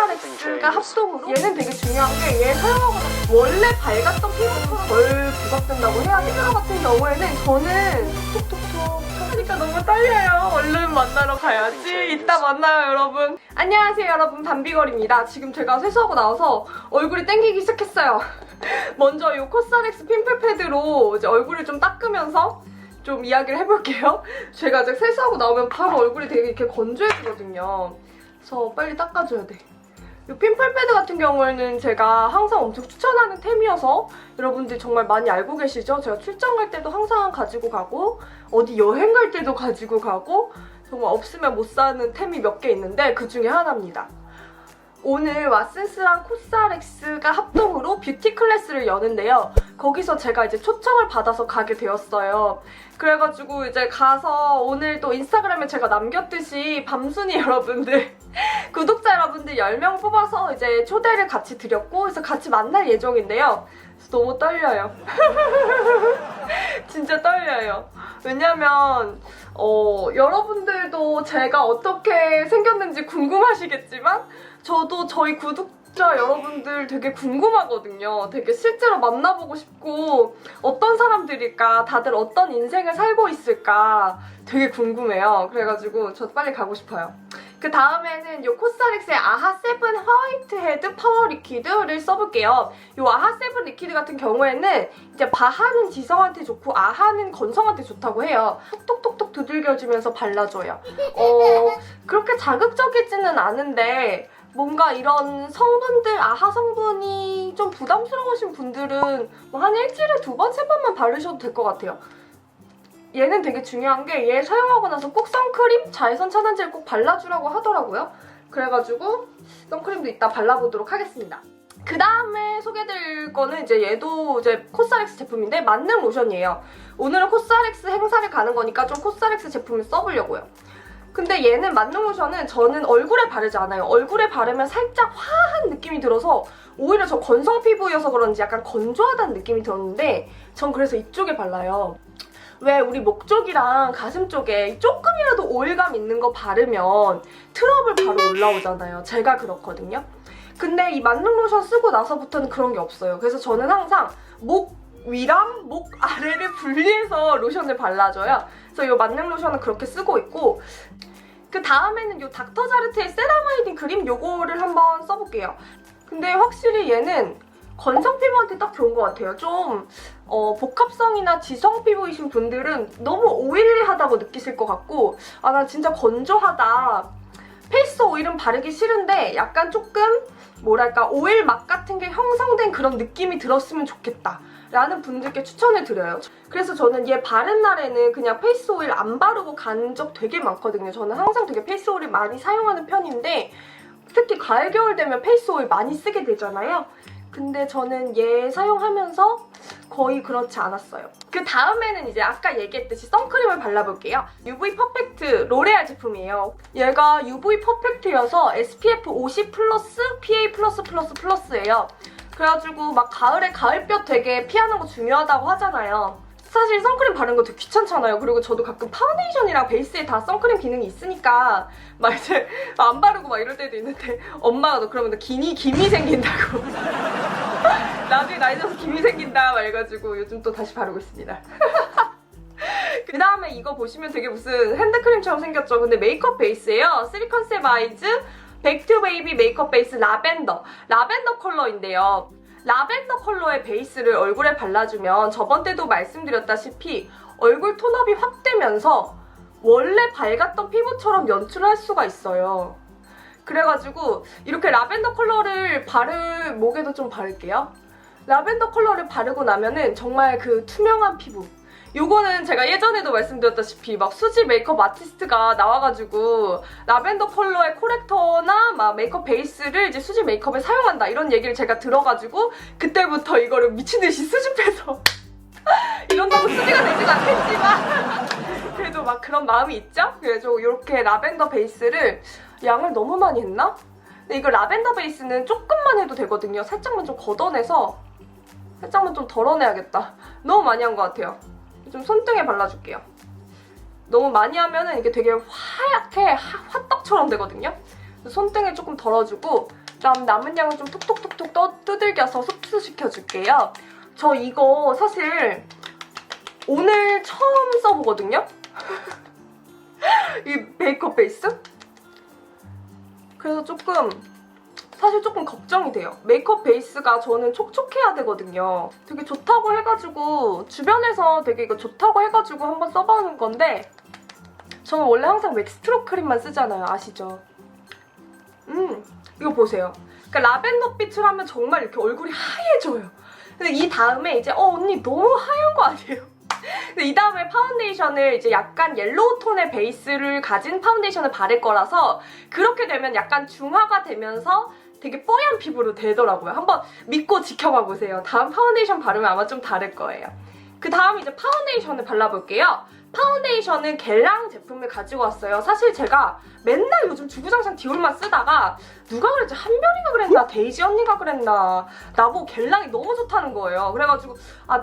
코스알엑스가 합동으로 얘는 되게 중요한 게 얘 사용하고 나서 원래 밝았던 피부처럼 덜 부각된다고 해야 돼요. 힐러 같은 경우에는 저는 톡톡톡 하니까 너무 떨려요. 얼른 만나러 가야지. 이따 만나요, 여러분. 안녕하세요, 여러분. 밤비걸입니다. 지금 제가 세수하고 나와서 얼굴이 땡기기 시작했어요. 먼저 이 코스알엑스 핀플 패드로 이제 얼굴을 좀 닦으면서 좀 이야기를 해볼게요. 제가 이제 세수하고 나오면 바로 얼굴이 되게 이렇게 건조해지거든요. 그래서 빨리 닦아줘야 돼. 이 핀플 패드 같은 경우에는 제가 항상 엄청 추천하는 템이어서 여러분들 정말 많이 알고 계시죠? 제가 출장 갈 때도 항상 가지고 가고 어디 여행 갈 때도 가지고 가고 정말 없으면 못 사는 템이 몇 개 있는데 그 중에 하나입니다. 오늘 왓슨스랑 코스알엑스가 합동으로 뷰티 클래스를 여는데요. 거기서 제가 이제 초청을 받아서 가게 되었어요. 그래가지고 이제 가서 오늘 또 인스타그램에 제가 남겼듯이 밤순이 여러분들, 구독자 여러분들 10명 뽑아서 이제 초대를 같이 드렸고 그래서 같이 만날 예정인데요. 그래서 너무 떨려요. 진짜 떨려요. 왜냐면 여러분들도 제가 어떻게 생겼는지 궁금하시겠지만 저도 저희 구독자 여러분들 되게 궁금하거든요. 되게 실제로 만나보고 싶고 어떤 사람들일까, 다들 어떤 인생을 살고 있을까 되게 궁금해요. 그래가지고 저도 빨리 가고 싶어요. 그 다음에는 이 코스알엑스의 아하 7 화이트 헤드 파워 리퀴드를 써볼게요. 이 아하 7 리퀴드 같은 경우에는 이제 바하는 지성한테 좋고 아하는 건성한테 좋다고 해요. 톡톡톡톡 두들겨주면서 발라줘요. 그렇게 자극적이지는 않은데 뭔가 이런 성분들, 아하 성분이 좀 부담스러우신 분들은 뭐 한 일주일에 2번, 3번만 바르셔도 될 것 같아요. 얘는 되게 중요한 게 얘 사용하고 나서 꼭 선크림, 자외선 차단제를 꼭 발라주라고 하더라고요. 그래가지고 선크림도 이따 발라보도록 하겠습니다. 그 다음에 소개해드릴 거는 이제 얘도 이제 코스알엑스 제품인데 만능 로션이에요. 오늘은 코스알엑스 행사를 가는 거니까 좀 코스알엑스 제품을 써보려고요. 근데 얘는 만능 로션은 저는 얼굴에 바르지 않아요. 얼굴에 바르면 살짝 화한 느낌이 들어서 오히려 저 건성 피부여서 그런지 약간 건조하다는 느낌이 들었는데 전 그래서 이쪽에 발라요. 왜 우리 목 쪽이랑 가슴 쪽에 조금이라도 오일감 있는 거 바르면 트러블 바로 올라오잖아요. 제가 그렇거든요. 근데 이 만능 로션 쓰고 나서부터는 그런 게 없어요. 그래서 저는 항상 목 위랑 목 아래를 분리해서 로션을 발라줘요. 그래서 이 만능 로션은 그렇게 쓰고 있고 그 다음에는 이 닥터자르트의 세라마이딘 크림 요거를 한번 써볼게요. 근데 확실히 얘는 건성 피부한테 딱 좋은 것 같아요. 좀 복합성이나 지성 피부이신 분들은 너무 오일리하다고 느끼실 것 같고 아, 난 진짜 건조하다. 페이스 오일은 바르기 싫은데 약간 조금 뭐랄까 오일 맛 같은 게 형성된 그런 느낌이 들었으면 좋겠다 라는 분들께 추천을 드려요. 그래서 저는 얘 바른 날에는 그냥 페이스 오일 안 바르고 간 적 되게 많거든요. 저는 항상 되게 페이스 오일 많이 사용하는 편인데 특히 가을 겨울 되면 페이스 오일 많이 쓰게 되잖아요. 근데 저는 얘 사용하면서 거의 그렇지 않았어요. 그 다음에는 이제 아까 얘기했듯이 선크림을 발라볼게요. UV 퍼펙트 로레알 제품이에요. 얘가 UV 퍼펙트여서 SPF 50 플러스 PA++++예요. 그래가지고 막 가을에 가을볕 되게 피하는 거 중요하다고 하잖아요. 사실 선크림 바르는 거 되게 귀찮잖아요. 그리고 저도 가끔 파운데이션이랑 베이스에 다 선크림 기능이 있으니까 막 이제 안 바르고 막 이럴 때도 있는데 엄마가 너 그러면 너 김이 생긴다고 나중에 나이 들어서 김이 생긴다 막 이래가지고 요즘 또 다시 바르고 있습니다. 그 다음에 이거 보시면 되게 무슨 핸드크림처럼 생겼죠. 근데 메이크업 베이스예요. 3컨셉 아이즈 백투 베이비 메이크업 베이스 라벤더 컬러인데요. 라벤더 컬러의 베이스를 얼굴에 발라주면 저번 때도 말씀드렸다시피 얼굴 톤업이 확 되면서 원래 밝았던 피부처럼 연출할 수가 있어요. 그래가지고 이렇게 라벤더 컬러를 목에도 좀 바를게요. 라벤더 컬러를 바르고 나면은 정말 그 투명한 피부. 요거는 제가 예전에도 말씀드렸다시피 막 수지 메이크업 아티스트가 나와가지고 라벤더 컬러의 코렉터나 막 메이크업 베이스를 이제 수지 메이크업에 사용한다 이런 얘기를 제가 들어가지고 그때부터 이거를 미친듯이 수집해서 이런다고 수지가 되지가 않겠지만 그래도 막 그런 마음이 있죠? 그래서 이렇게 라벤더 베이스를 양을 너무 많이 했나? 근데 이거 라벤더 베이스는 조금만 해도 되거든요. 살짝만 좀 걷어내서 살짝만 좀 덜어내야겠다. 너무 많이 한 것 같아요. 좀 손등에 발라줄게요. 너무 많이 하면은 이게 되게 하얗게 화떡처럼 되거든요. 손등에 조금 덜어주고 그다음 남은 양은 좀 톡톡톡톡 두들겨서 흡수시켜줄게요. 저 이거 사실 오늘 처음 써보거든요? 이 메이크업 베이스? 그래서 사실 조금 걱정이 돼요. 메이크업 베이스가 저는 촉촉해야 되거든요. 되게 좋다고 해가지고 주변에서 되게 이거 좋다고 해가지고 한번 써보는 건데 저는 원래 항상 맥스트로 크림만 쓰잖아요. 아시죠? 이거 보세요. 그러니까 라벤더 빛을 하면 정말 이렇게 얼굴이 하얘져요. 근데 이 다음에 이제 언니 너무 하얀 거 아니에요? 근데 이 다음에 파운데이션을 이제 약간 옐로우 톤의 베이스를 가진 파운데이션을 바를 거라서 그렇게 되면 약간 중화가 되면서 되게 뽀얀 피부로 되더라고요. 한번 믿고 지켜봐 보세요. 다음 파운데이션 바르면 아마 좀 다를 거예요. 그 다음 이제 파운데이션을 발라볼게요. 파운데이션은 겔랑 제품을 가지고 왔어요. 사실 제가 맨날 요즘 주구장창 디올만 쓰다가 누가 그랬지? 한별이가 그랬나? 데이지 언니가 그랬나? 나보고 겔랑이 너무 좋다는 거예요. 그래가지고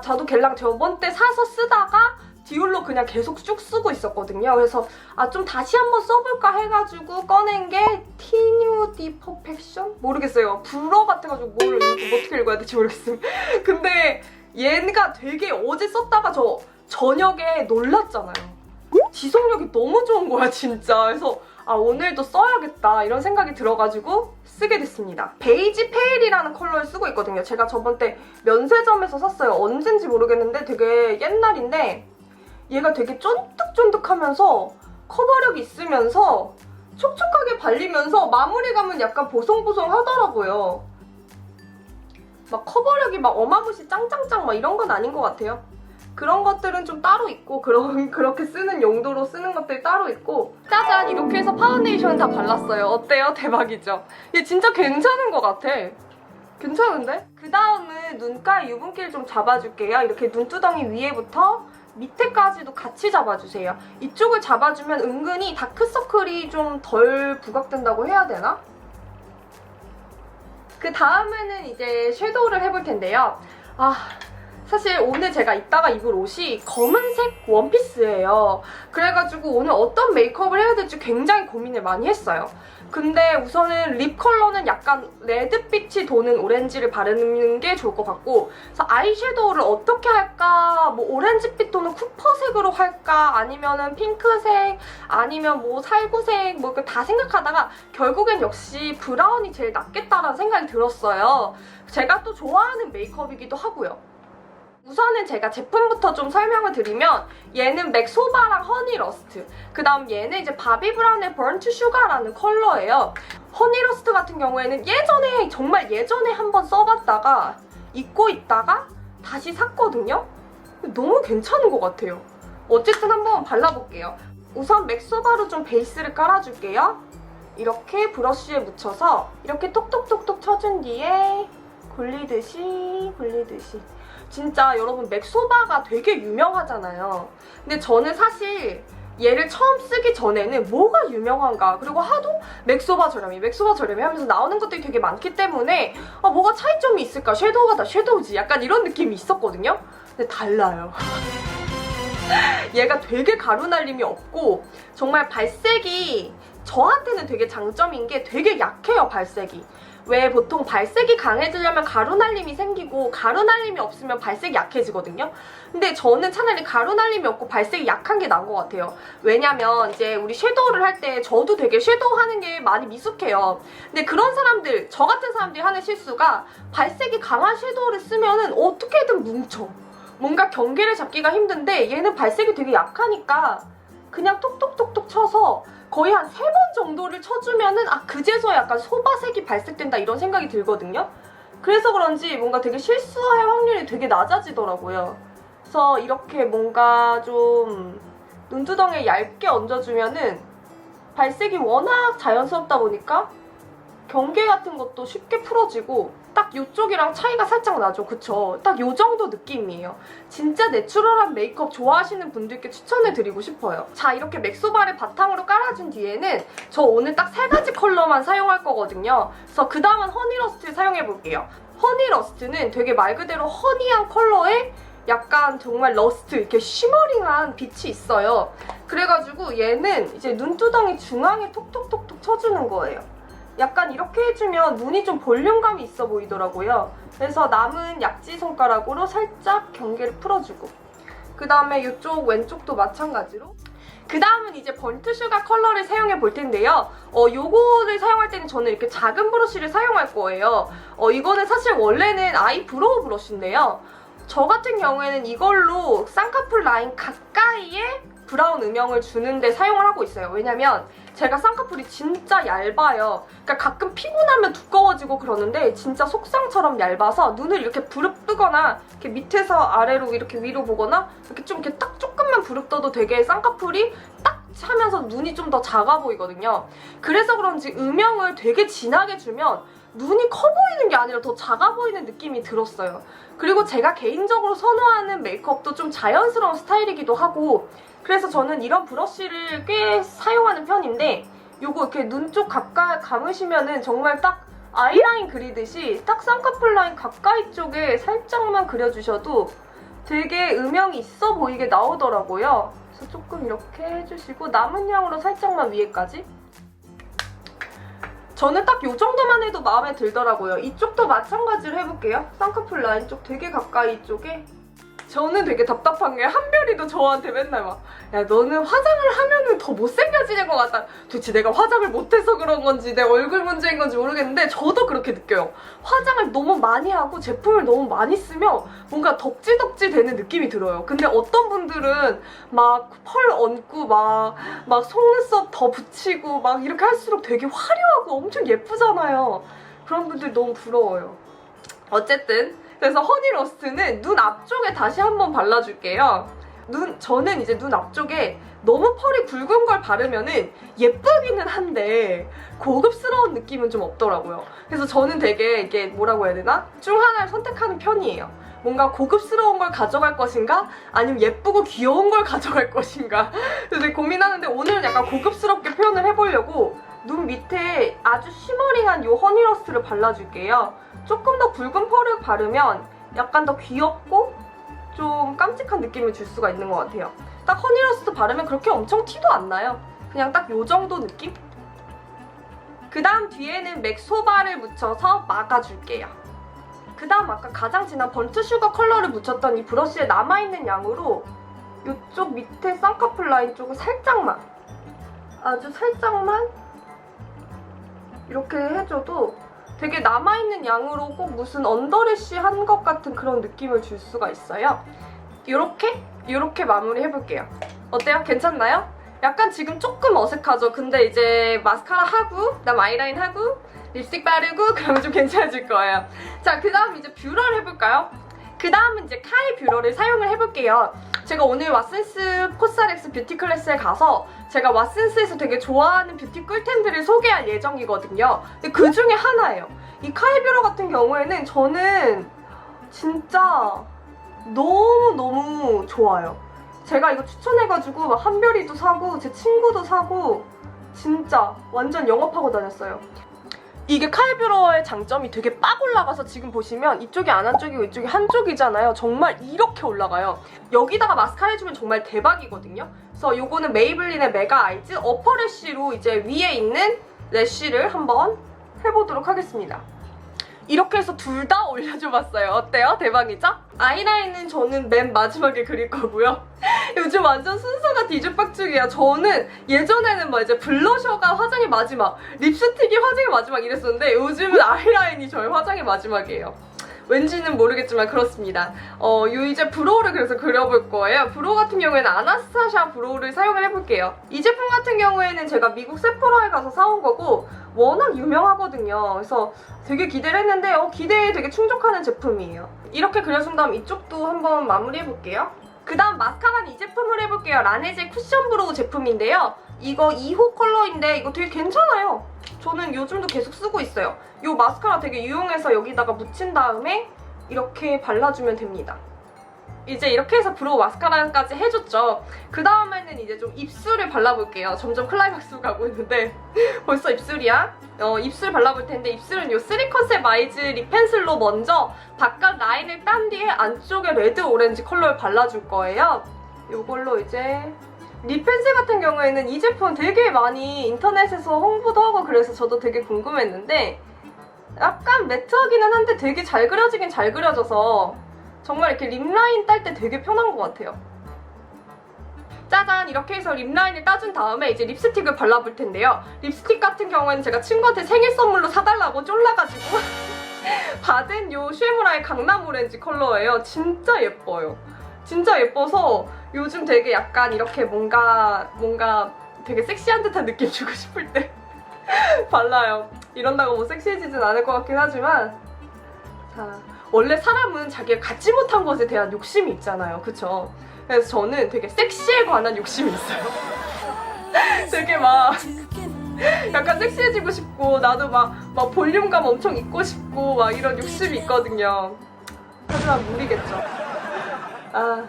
저도 겔랑 저번 때 사서 쓰다가 디올로 그냥 계속 쭉 쓰고 있었거든요. 그래서 좀 다시 한번 써볼까 해가지고 꺼낸 게 티뉴디 퍼펙션? 모르겠어요. 불어 같아가지고 어떻게 읽어야 될지 모르겠어요. 근데 얘가 되게 어제 썼다가 저 저녁에 놀랐잖아요. 지속력이 너무 좋은 거야 진짜. 그래서 오늘도 써야겠다 이런 생각이 들어가지고 쓰게 됐습니다. 베이지 페일이라는 컬러를 쓰고 있거든요. 제가 저번 때 면세점에서 샀어요. 언젠지 모르겠는데 되게 옛날인데 얘가 되게 쫀득쫀득하면서 커버력이 있으면서 촉촉하게 발리면서 마무리감은 약간 보송보송하더라고요. 막 커버력이 막 어마무시 짱짱짱 막 이런 건 아닌 것 같아요. 그런 것들은 좀 따로 있고 그렇게 쓰는 용도로 쓰는 것들이 따로 있고 짜잔! 이렇게 해서 파운데이션 다 발랐어요. 어때요? 대박이죠? 얘 진짜 괜찮은 것 같아. 괜찮은데? 그 다음은 눈가에 유분기를 좀 잡아줄게요. 이렇게 눈두덩이 위에부터 밑에까지도 같이 잡아주세요. 이쪽을 잡아주면 은근히 다크서클이 좀 덜 부각된다고 해야 되나? 그 다음에는 이제 섀도우를 해볼 텐데요. 사실 오늘 제가 이따가 입을 옷이 검은색 원피스예요. 그래가지고 오늘 어떤 메이크업을 해야 될지 굉장히 고민을 많이 했어요. 근데 우선은 립 컬러는 약간 레드빛이 도는 오렌지를 바르는 게 좋을 것 같고, 그래서 아이섀도우를 어떻게 할까? 뭐 오렌지빛 도는 쿠퍼색으로 할까? 아니면은 핑크색? 아니면 뭐 살구색? 뭐 다 생각하다가 결국엔 역시 브라운이 제일 낫겠다라는 생각이 들었어요. 제가 또 좋아하는 메이크업이기도 하고요. 우선은 제가 제품부터 좀 설명을 드리면 얘는 맥소바랑 허니러스트, 그 다음 얘는 이제 바비브라운의 번트 슈가라는 컬러예요. 허니러스트 같은 경우에는 예전에 정말 예전에 한번 써봤다가 잊고 있다가 다시 샀거든요. 너무 괜찮은 것 같아요. 어쨌든 한번 발라볼게요. 우선 맥소바로 좀 베이스를 깔아줄게요. 이렇게 브러쉬에 묻혀서 이렇게 톡톡톡톡 쳐준 뒤에 굴리듯이 진짜 여러분 맥소바가 되게 유명하잖아요. 근데 저는 사실 얘를 처음 쓰기 전에는 뭐가 유명한가, 그리고 하도 맥소바 저렴이 하면서 나오는 것들이 되게 많기 때문에 뭐가 차이점이 있을까, 섀도우가 다 섀도우지 약간 이런 느낌이 있었거든요. 근데 달라요. 얘가 되게 가루날림이 없고 정말 발색이 저한테는 되게 장점인 게 되게 약해요. 발색이 왜 보통 발색이 강해지려면 가루날림이 생기고 가루날림이 없으면 발색이 약해지거든요. 근데 저는 차라리 가루날림이 없고 발색이 약한 게 나은 것 같아요. 왜냐면 이제 우리 섀도우를 할 때 저도 되게 섀도우 하는 게 많이 미숙해요. 근데 그런 사람들, 저 같은 사람들이 하는 실수가 발색이 강한 섀도우를 쓰면은 어떻게든 뭉쳐. 뭔가 경계를 잡기가 힘든데 얘는 발색이 되게 약하니까 그냥 톡톡톡톡 쳐서 거의 한 3번 정도를 쳐주면은 그제서야 약간 소바색이 발색된다 이런 생각이 들거든요. 그래서 그런지 뭔가 되게 실수할 확률이 되게 낮아지더라고요. 그래서 이렇게 뭔가 좀 눈두덩이에 얇게 얹어주면은 발색이 워낙 자연스럽다 보니까 경계 같은 것도 쉽게 풀어지고 딱 이쪽이랑 차이가 살짝 나죠. 그쵸? 딱 이 정도 느낌이에요. 진짜 내추럴한 메이크업 좋아하시는 분들께 추천해드리고 싶어요. 자, 이렇게 맥소바를 바탕으로 깔아준 뒤에는 저 오늘 딱 3가지 컬러만 사용할 거거든요. 그래서 그 다음은 허니러스트를 사용해볼게요. 허니러스트는 되게 말 그대로 허니한 컬러에 약간 정말 러스트, 이렇게 쉬머링한 빛이 있어요. 그래가지고 얘는 이제 눈두덩이 중앙에 톡톡톡톡 쳐주는 거예요. 약간 이렇게 해주면 눈이 좀 볼륨감이 있어 보이더라고요. 그래서 남은 약지 손가락으로 살짝 경계를 풀어주고, 그 다음에 이쪽 왼쪽도 마찬가지로. 그 다음은 이제 번트 슈가 컬러를 사용해 볼 텐데요. 요거를 사용할 때는 저는 이렇게 작은 브러쉬를 사용할 거예요. 이거는 사실 원래는 아이 브로우 브러쉬인데요. 저 같은 경우에는 이걸로 쌍꺼풀 라인 가까이에 브라운 음영을 주는데 사용을 하고 있어요. 왜냐면 제가 쌍꺼풀이 진짜 얇아요. 그러니까 가끔 피곤하면 두꺼워지고 그러는데 진짜 속상처럼 얇아서 눈을 이렇게 부릅뜨거나 이렇게 밑에서 아래로 이렇게 위로 보거나 이렇게 좀 이렇게 딱 조금만 부릅떠도 되게 쌍꺼풀이 딱 하면서 눈이 좀 더 작아 보이거든요. 그래서 그런지 음영을 되게 진하게 주면 눈이 커 보이는 게 아니라 더 작아 보이는 느낌이 들었어요. 그리고 제가 개인적으로 선호하는 메이크업도 좀 자연스러운 스타일이기도 하고, 그래서 저는 이런 브러쉬를 꽤 사용하는 편인데, 요거 이렇게 눈 쪽 가까이 감으시면은 정말 딱 아이라인 그리듯이 딱 쌍꺼풀 라인 가까이 쪽에 살짝만 그려주셔도 되게 음영이 있어 보이게 나오더라고요. 그래서 조금 이렇게 해주시고 남은 양으로 살짝만 위에까지. 저는 딱 이 정도만 해도 마음에 들더라고요. 이쪽도 마찬가지로 해볼게요. 쌍꺼풀 라인 쪽 되게 가까이 쪽에. 저는 되게 답답한 게 한별이도 저한테 맨날 막, 야 너는 화장을 하면은 더 못생겨지는 것 같다. 도대체 내가 화장을 못해서 그런 건지 내 얼굴 문제인 건지 모르겠는데 저도 그렇게 느껴요. 화장을 너무 많이 하고 제품을 너무 많이 쓰면 뭔가 덕지덕지 되는 느낌이 들어요. 근데 어떤 분들은 막 펄 얹고 막 속눈썹 더 붙이고 막 이렇게 할수록 되게 화려하고 엄청 예쁘잖아요. 그런 분들 너무 부러워요. 어쨌든 그래서 허니러스트는 눈 앞쪽에 다시 한번 발라줄게요. 저는 이제 눈 앞쪽에 너무 펄이 굵은 걸 바르면은 예쁘기는 한데 고급스러운 느낌은 좀 없더라고요. 그래서 저는 되게 이게 뭐라고 해야 되나? 중 하나를 선택하는 편이에요. 뭔가 고급스러운 걸 가져갈 것인가? 아니면 예쁘고 귀여운 걸 가져갈 것인가? 그래서 고민하는데 오늘은 약간 고급스럽게 표현을 해보려고 눈 밑에 아주 쉬머링한 이 허니러스트를 발라줄게요. 조금 더 굵은 펄을 바르면 약간 더 귀엽고 좀 깜찍한 느낌을 줄 수가 있는 것 같아요. 딱 허니러스트 바르면 그렇게 엄청 티도 안 나요. 그냥 딱 이 정도 느낌? 그 다음 뒤에는 맥 소바를 묻혀서 막아줄게요. 그 다음 아까 가장 진한 번트 슈가 컬러를 묻혔던 이 브러쉬에 남아있는 양으로 이쪽 밑에 쌍꺼풀 라인 쪽을 살짝만, 아주 살짝만 이렇게 해줘도 되게 남아있는 양으로 꼭 무슨 언더래쉬 한 것 같은 그런 느낌을 줄 수가 있어요. 이렇게 마무리 해볼게요. 어때요? 괜찮나요? 약간 지금 조금 어색하죠? 근데 이제 마스카라 하고 그다음 아이라인 하고 립스틱 바르고 그러면 좀 괜찮아질 거예요. 자, 그 다음 이제 뷰러를 해볼까요? 그 다음은 이제 카이 뷰러를 사용을 해볼게요. 제가 오늘 왓슨스 코스알엑스 뷰티 클래스에 가서 제가 왓슨스에서 되게 좋아하는 뷰티 꿀템들을 소개할 예정이거든요. 근데 그 중에 하나예요. 이 카이 뷰러 같은 경우에는 저는 진짜 너무너무 좋아요. 제가 이거 추천해가지고 막 한별이도 사고 제 친구도 사고 진짜 완전 영업하고 다녔어요. 이게 카이 뷰러의 장점이 되게 빡 올라가서 지금 보시면 이쪽이 안 한쪽이고 이쪽이 한쪽이잖아요. 정말 이렇게 올라가요. 여기다가 마스카라 해주면 정말 대박이거든요. 그래서 요거는 메이블린의 메가 아이즈 어퍼래쉬로 이제 위에 있는 래쉬를 한번 해보도록 하겠습니다. 이렇게 해서 둘 다 올려줘봤어요. 어때요? 대박이죠? 아이라인은 저는 맨 마지막에 그릴 거고요. 요즘 완전 순서가 뒤죽박죽이야. 저는 예전에는 막 이제 블러셔가 화장의 마지막, 립스틱이 화장의 마지막 이랬었는데 요즘은 아이라인이 저의 화장의 마지막이에요. 왠지는 모르겠지만 그렇습니다. 이제 브로우를 그래서 그려볼 거예요. 브로우 같은 경우에는 아나스타샤 브로우를 사용을 해볼게요. 이 제품 같은 경우에는 제가 미국 세포라에 가서 사온 거고 워낙 유명하거든요. 그래서 되게 기대를 했는데 기대에 되게 충족하는 제품이에요. 이렇게 그려준 다음 이쪽도 한번 마무리해볼게요. 그 다음 마스카라는 이 제품을 해볼게요. 라네제 쿠션 브로우 제품인데요. 이거 2호 컬러인데 이거 되게 괜찮아요. 저는 요즘도 계속 쓰고 있어요. 이 마스카라 되게 유용해서 여기다가 묻힌 다음에 이렇게 발라주면 됩니다. 이제 이렇게 해서 브로우 마스카라까지 해줬죠. 그 다음에는 이제 좀 입술을 발라볼게요. 점점 클라이막스로 가고 있는데 벌써 입술이야. 입술 발라볼 텐데 입술은 요 3컨셉 아이즈 립 펜슬로 먼저 바깥 라인을 딴 뒤에 안쪽에 레드 오렌지 컬러를 발라줄 거예요. 요걸로 이제 립 펜슬 같은 경우에는 이 제품 되게 많이 인터넷에서 홍보도 하고 그래서 저도 되게 궁금했는데 약간 매트하기는 한데 되게 잘 그려지긴 잘 그려져서 정말 이렇게 립 라인 딸 때 되게 편한 것 같아요. 짜잔! 이렇게 해서 립 라인을 따준 다음에 이제 립스틱을 발라볼 텐데요. 립스틱 같은 경우에는 제가 친구한테 생일 선물로 사달라고 쫄라가지고 받은 요 쉐무라의 강남 오렌지 컬러예요. 진짜 예뻐요. 진짜 예뻐서 요즘 되게 약간 이렇게 뭔가 되게 섹시한 듯한 느낌 주고 싶을 때 발라요. 이런다고 뭐 섹시해지진 않을 것 같긴 하지만 자, 원래 사람은 자기가 갖지 못한 것에 대한 욕심이 있잖아요. 그쵸? 그래서 저는 되게 섹시에 관한 욕심이 있어요. 되게 막 약간 섹시해지고 싶고 나도 막 볼륨감 엄청 있고 싶고 막 이런 욕심이 있거든요. 하지만 무리겠죠. 아,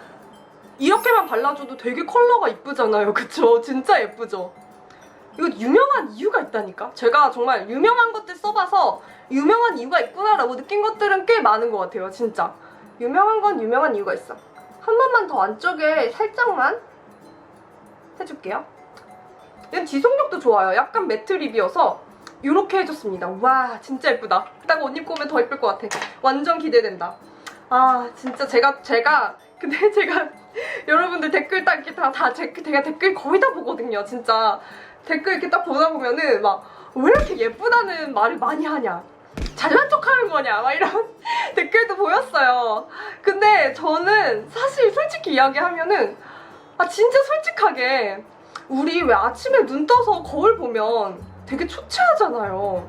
이렇게만 발라줘도 되게 컬러가 이쁘잖아요. 그쵸? 진짜 예쁘죠? 이거 유명한 이유가 있다니까? 제가 정말 유명한 것들 써봐서 유명한 이유가 있구나라고 느낀 것들은 꽤 많은 것 같아요. 진짜. 유명한 건 유명한 이유가 있어. 한 번만 더 안쪽에 살짝만 해줄게요. 얘는 지속력도 좋아요. 약간 매트 립이어서 이렇게 해줬습니다. 와, 진짜 예쁘다. 이따가 옷 입고 오면 더 예쁠 것 같아. 완전 기대된다. 아, 진짜 근데 제가 여러분들 댓글 딱 이렇게 제가 댓글 거의 다 보거든요. 진짜 댓글 이렇게 딱 보다 보면은 막 왜 이렇게 예쁘다는 말을 많이 하냐, 잘난 척하는 거냐 막 이런 댓글도 보였어요. 근데 저는 사실 솔직히 이야기하면은 진짜 솔직하게 우리 왜 아침에 눈 떠서 거울 보면 되게 초췌하잖아요.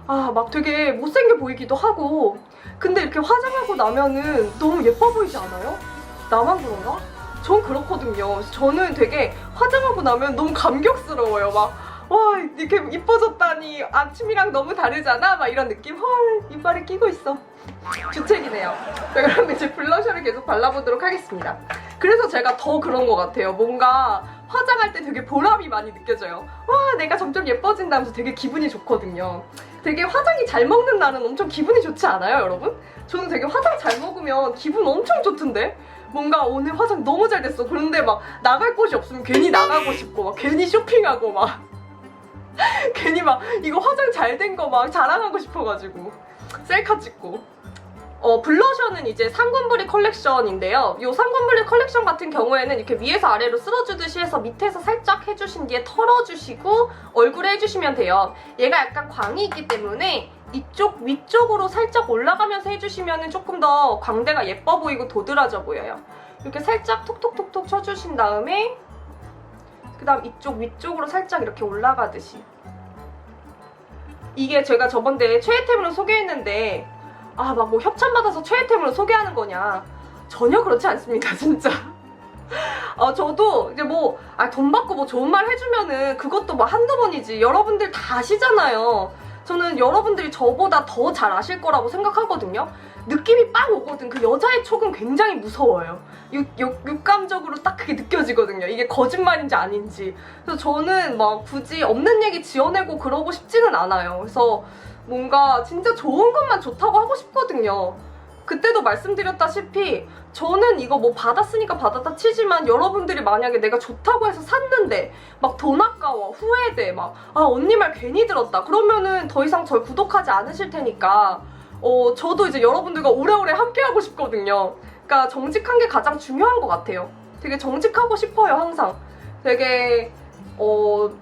막 되게 못생겨 보이기도 하고 근데 이렇게 화장하고 나면은 너무 예뻐 보이지 않아요? 나만 그런가? 전 그렇거든요. 저는 되게 화장하고 나면 너무 감격스러워요. 와, 이렇게 이뻐졌다니 아침이랑 너무 다르잖아? 막 이런 느낌? 헐, 이빨에 끼고 있어. 주책이네요. 자, 그럼 이제 블러셔를 계속 발라보도록 하겠습니다. 그래서 제가 더 그런 것 같아요. 뭔가 화장할 때 되게 보람이 많이 느껴져요. 와, 내가 점점 예뻐진다면서 되게 기분이 좋거든요. 되게 화장이 잘 먹는 날은 엄청 기분이 좋지 않아요, 여러분? 저는 되게 화장 잘 먹으면 기분 엄청 좋던데? 뭔가 오늘 화장 너무 잘 됐어. 그런데 막 나갈 곳이 없으면 괜히 나가고 싶고 막 괜히 쇼핑하고 막 괜히 막 이거 화장 잘 된 거 막 자랑하고 싶어가지고 셀카 찍고. 블러셔는 이제 상군브리 컬렉션인데요. 이 상군브리 컬렉션 같은 경우에는 이렇게 위에서 아래로 쓸어주듯이 해서 밑에서 살짝 해주신 뒤에 털어주시고 얼굴에 해주시면 돼요. 얘가 약간 광이 있기 때문에 이쪽 위쪽으로 살짝 올라가면서 해주시면 조금 더 광대가 예뻐 보이고 도드라져 보여요. 이렇게 살짝 톡톡톡톡 쳐주신 다음에 그 다음 이쪽 위쪽으로 살짝 이렇게 올라가듯이. 이게 제가 저번에 최애템으로 소개했는데 막 뭐 협찬받아서 최애템으로 소개하는 거냐, 전혀 그렇지 않습니다. 진짜. 저도 이제 돈 받고 뭐 좋은 말 해주면은 그것도 뭐 한두 번이지. 여러분들 다 아시잖아요. 저는 여러분들이 저보다 더 잘 아실 거라고 생각하거든요. 느낌이 빡 오거든. 그 여자의 촉은 굉장히 무서워요. 육감적으로 딱 그게 느껴지거든요. 이게 거짓말인지 아닌지. 그래서 저는 막 굳이 없는 얘기 지어내고 그러고 싶지는 않아요. 그래서 뭔가 진짜 좋은 것만 좋다고 하고 싶거든요. 그때도 말씀드렸다시피 저는 이거 뭐 받았으니까 받았다 치지만 여러분들이 만약에 내가 좋다고 해서 샀는데 막 돈 아까워, 후회돼, 언니 말 괜히 들었다 그러면은 더 이상 절 구독하지 않으실 테니까 저도 이제 여러분들과 오래오래 함께하고 싶거든요. 그러니까 정직한 게 가장 중요한 것 같아요. 되게 정직하고 싶어요, 항상. 되게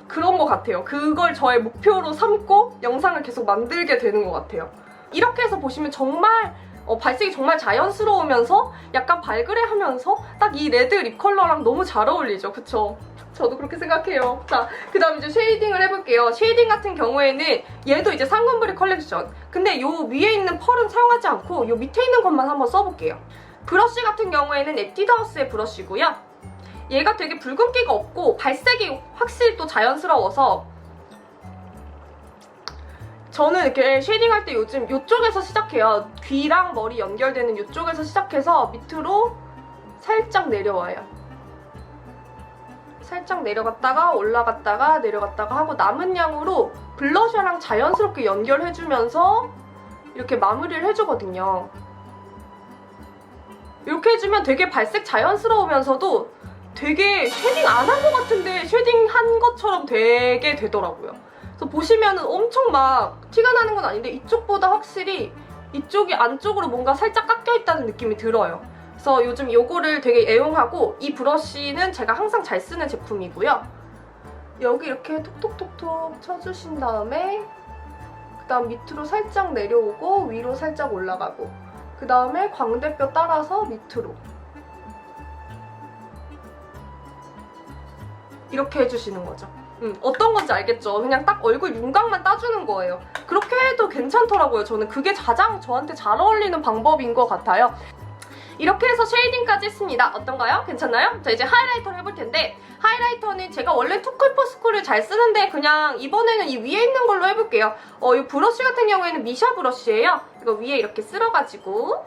그런 것 같아요. 그걸 저의 목표로 삼고 영상을 계속 만들게 되는 것 같아요. 이렇게 해서 보시면 정말 발색이 정말 자연스러우면서 약간 발그레하면서 딱 이 레드 립 컬러랑 너무 잘 어울리죠. 그쵸? 저도 그렇게 생각해요. 자, 그 다음 이제 쉐이딩을 해볼게요. 쉐이딩 같은 경우에는 얘도 이제 상군브리 컬렉션. 근데 요 위에 있는 펄은 사용하지 않고 요 밑에 있는 것만 한번 써볼게요. 브러쉬 같은 경우에는 에뛰드하우스의 브러쉬고요. 얘가 되게 붉은기가 없고 발색이 확실히 또 자연스러워서 저는 이렇게 쉐이딩할 때 요즘 이쪽에서 시작해요. 귀랑 머리 연결되는 이쪽에서 시작해서 밑으로 살짝 내려와요. 살짝 내려갔다가 올라갔다가 내려갔다가 하고 남은 양으로 블러셔랑 자연스럽게 연결해주면서 이렇게 마무리를 해주거든요. 이렇게 해주면 되게 발색 자연스러우면서도 되게 쉐딩 안 한 것 같은데 쉐딩 한 것처럼 되게 되더라고요. 그래서 보시면은 엄청 막 티가 나는 건 아닌데 이쪽보다 확실히 이쪽이 안쪽으로 뭔가 살짝 깎여 있다는 느낌이 들어요. 그래서 요즘 이거를 되게 애용하고, 이 브러쉬는 제가 항상 잘 쓰는 제품이고요. 여기 이렇게 톡톡톡톡 쳐주신 다음에 그 다음 밑으로 살짝 내려오고 위로 살짝 올라가고, 그 다음에 광대뼈 따라서 밑으로 이렇게 해주시는 거죠. 어떤 건지 알겠죠? 그냥 딱 얼굴 윤곽만 따주는 거예요. 그렇게 해도 괜찮더라고요. 저는 그게 가장 저한테 잘 어울리는 방법인 것 같아요. 이렇게 해서 쉐이딩까지 했습니다. 어떤가요? 괜찮나요? 자, 이제 하이라이터를 해볼 텐데, 하이라이터는 제가 원래 투쿨포스쿨을 잘 쓰는데 그냥 이번에는 이 위에 있는 걸로 해볼게요. 이 브러쉬 같은 경우에는 미샤 브러쉬예요. 이거 위에 이렇게 쓸어가지고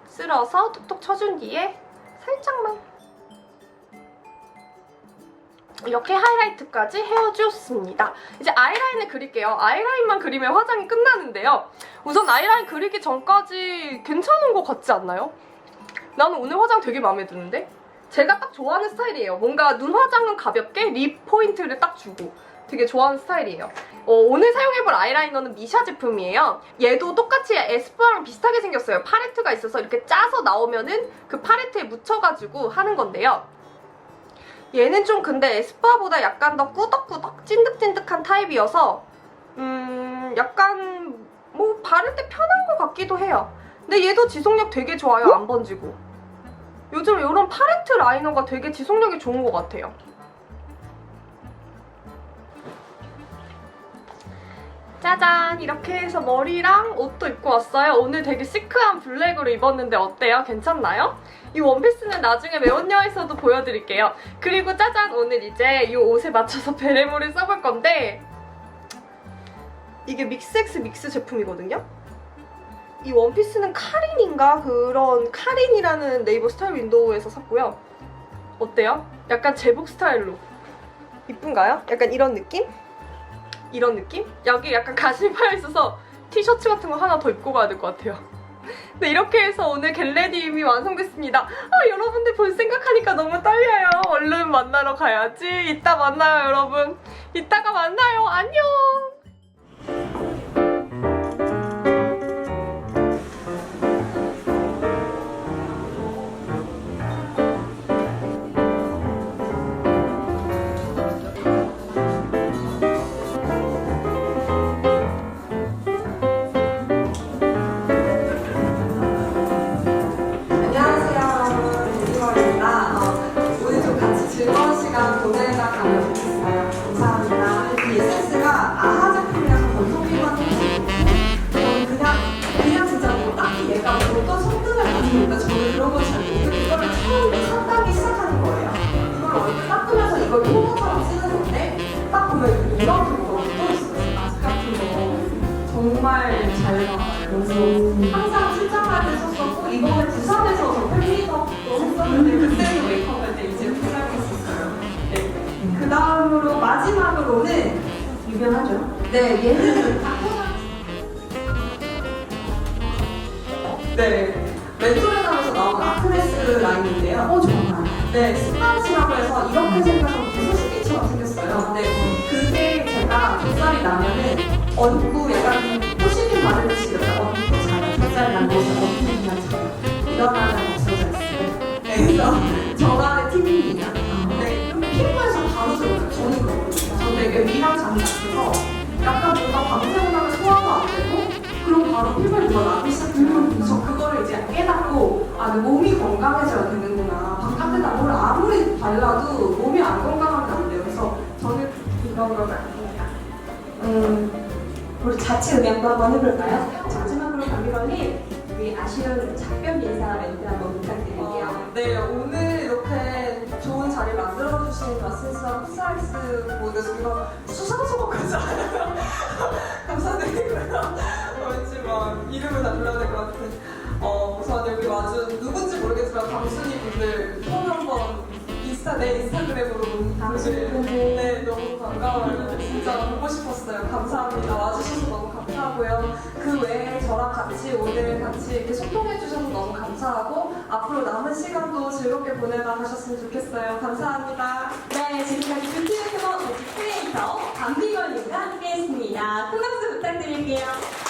쓸어서 톡톡 쳐준 뒤에 살짝만 이렇게 하이라이트까지 해줬습니다. 이제 아이라인을 그릴게요. 아이라인만 그리면 화장이 끝나는데요. 우선 아이라인 그리기 전까지 괜찮은 것 같지 않나요? 나는 오늘 화장 되게 마음에 드는데? 제가 딱 좋아하는 스타일이에요. 뭔가 눈 화장은 가볍게 립 포인트를 딱 주고 되게 좋아하는 스타일이에요. 오늘 사용해볼 아이라이너는 미샤 제품이에요. 얘도 똑같이 에스쁘아랑 비슷하게 생겼어요. 팔레트가 있어서 이렇게 짜서 나오면은 그 팔레트에 묻혀가지고 하는 건데요. 얘는 좀 근데 에스쁘아보다 약간 더 꾸덕꾸덕 찐득찐득한 타입이어서 약간 뭐 바를 때 편한 것 같기도 해요. 근데 얘도 지속력 되게 좋아요. 안 번지고. 요즘 이런 팔레트 라이너가 되게 지속력이 좋은 것 같아요. 짜잔! 이렇게 해서 머리랑 옷도 입고 왔어요. 오늘 되게 시크한 블랙으로 입었는데 어때요? 괜찮나요? 이 원피스는 나중에 매원녀에서도 보여드릴게요. 그리고 짜잔! 오늘 이제 이 옷에 맞춰서 베레모를 써볼 건데, 이게 믹스엑스 믹스 제품이거든요? 이 원피스는 카린인가? 그런 카린이라는 네이버 스타일 윈도우에서 샀고요. 어때요? 약간 제복 스타일로. 이쁜가요? 약간 이런 느낌? 이런 느낌? 여기 약간 가슴이 파여있어서 티셔츠 같은 거 하나 더 입고 가야 될 것 같아요. 네, 이렇게 해서 오늘 겟레디임이 완성됐습니다. 여러분들 볼 생각하니까 너무 떨려요. 얼른 만나러 가야지. 이따 만나요, 여러분. 이따가 만나요. 안녕! 이걸 토너처럼 쓰는 건데 딱 보면 이렇게 뭐가 떠있어요. 마스크 같은 거 정말 잘 나와요. 그래서 항상 출장할 때 썼었고, 이번에 부산에서 저 팬미업도 했었는데 그때도 메이크업 할 때 이제 포장했었어요. 네. 그 다음으로 마지막으로는 유명하죠. 네, 얘는 네, 멘토레담에서 나온 아크네스 라인인데요. 정말. 네, 스파이시라고 해서 이렇게 생겨서 부스스키처럼 생겼어요. 네, 그게 제가 젖살이 나면은 얹고 약간 호시딘 바르듯이 약간 얹고 자요. 젖살이 난 곳에 얹고 그냥 자요. 일어나면 없어져 있어요. 네, 그래서 저만의 팁입니다. 네, 그럼 피부에서 바로 들어요. 저는 그렇거든요. 저 되게 위랑 잠이 약해서 약간 뭔가 밤새고 나면 소화도 안 되고, 그럼 바로 피부에 뭐가 나기 시작해요. 그래서 그거를 이제 깨닫고, 내 몸이 건강해져야 되는구나. 바깥에다 뭘 아무리 발라도 몸이 안 건강하면 안 돼요. 그래서 저는 그런 걸 말합니다. 우리 자체 음향도 한번 해볼까요? 마지막으로 강미걸님, 우리 아쉬운 작별 인사 멘트 한번 부탁드릴게요. 네, 오늘 이렇게 좋은 자리 만들어주신 라센스와 푸사이스 모드에서 이거 수상소감까지 감사드리고요. 왠지 막 이름을 다 불러야 될 것 같은. 우선 여기 와준 누군지 모르겠지만 강순이 분들 꼭 한번 내 인스타그램으로 보시는. 네, 너무 반가워요. 진짜 보고 싶었어요. 감사합니다. 와주셔서 너무 감사하고요. 그 외에 저랑 같이 오늘 같이 이렇게 소통해주셔서 너무 감사하고, 앞으로 남은 시간도 즐겁게 보내다 가셨으면 좋겠어요. 감사합니다. 네, 지금까지 뷰티 유튜버 뮤직 크리에이터 강비걸님과 함께했습니다. 큰 박수 부탁드릴게요.